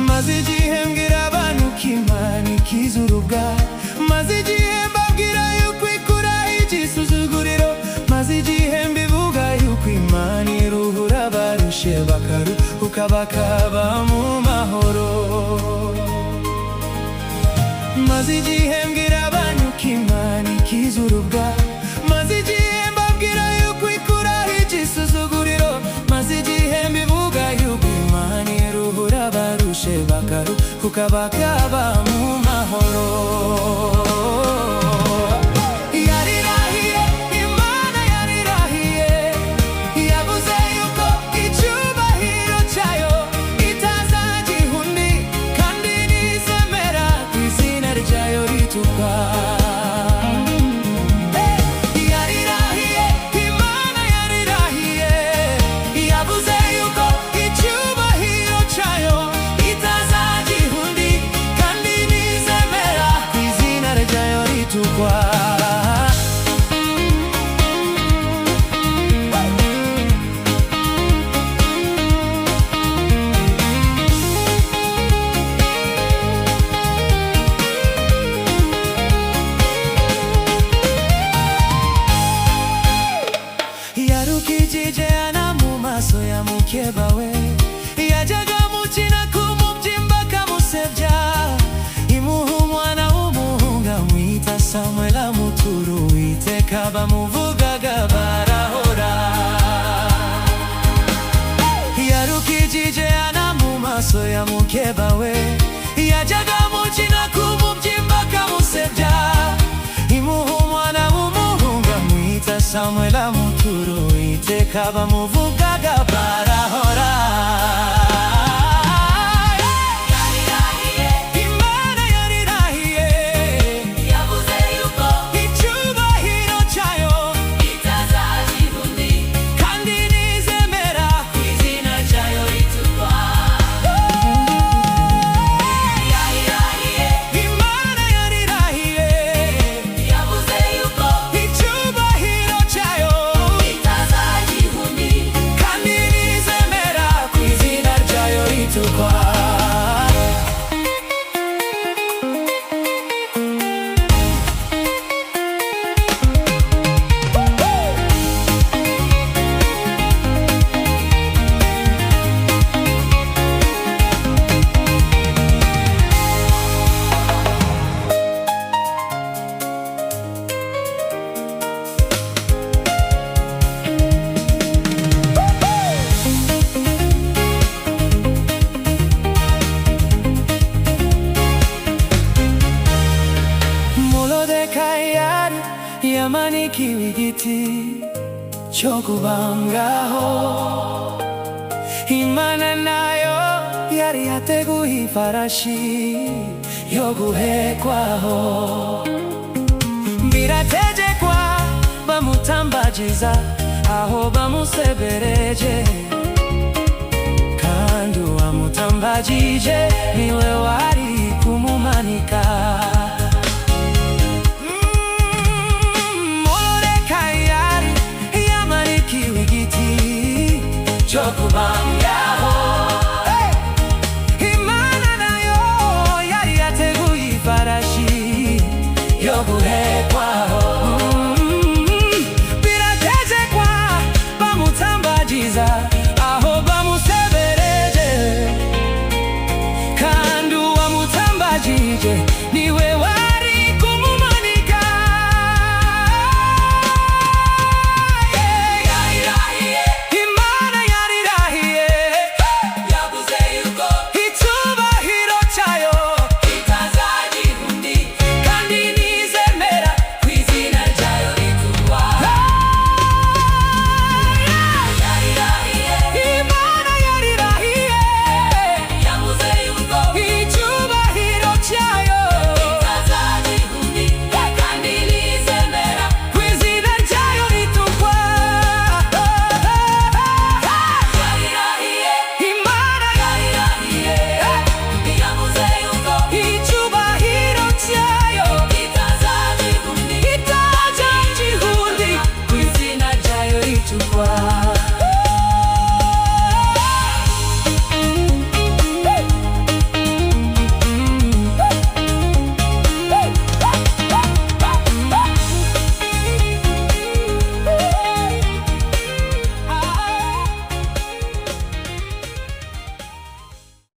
maze igihe mbwira abantu ko Imana ikiza urubwa, maze igihe mbabwira yuko ikuraho igisuzuguriro, maze igihe mbivuga yuko Imana iruhura abarushe bakaruhuka bakaba mu mahoro, maze igihe mbwira abantu ko Imana ikiza urubwa, maze igihe mbabwira yuko ikuraho igisuzuguriro, maze igihe mbivuga yuko Imana iruhura abarushe bakaruhuka bakaba mu mahoro. Yarirahiye, Imana yarirahiye, yavuze yuko icyubahiro cyayo itazagiha undi, kandi nizemera ku izina ryayo ritukwa. Yarirahiye, Imana yarirahiye, yavuze yuko icyubahiro cyayo itazagiha undi, kandi nizemera ku izina ryayo ritukwa. Yarukijije Ana mu maso ya mukeba we, yajyaga mukina kumubyimba akamusebya, imuha umwana w'umuhungu amwita Samweli, amutura Uwiteka, bamuvugaga barahora. Yarukijije Ana mu maso ya mukeba we, yajyaga mukina kumubyimba akamusebya, imuha umwana w'umuhungu amwita Samweli, amutura Uwiteka, bamuvugaga barahora. Yarirahiye, Imana yarirahiye, yavuze yuko icyubahiro cyayo itazagiha undi, kandi nizemera ku izina ryayo ritukwa. Yarirahiye, Imana yarirahiye, yavuze yuko icyubahiro cyayo itazagiha undi, kandi nizemera ku izina ryayo ritukwa. Moridekayi yari yamanikiwe igiti cyo kubambwaho, Imana nayo yari yateguye ifarashi yo guhekwaho, birategekwa bamutambagiza aho bamusebereje, kandi uwamutambagije niwe wari kumumanika. Moridekayi yari yamanikiwe igiti cyo kubambwaho,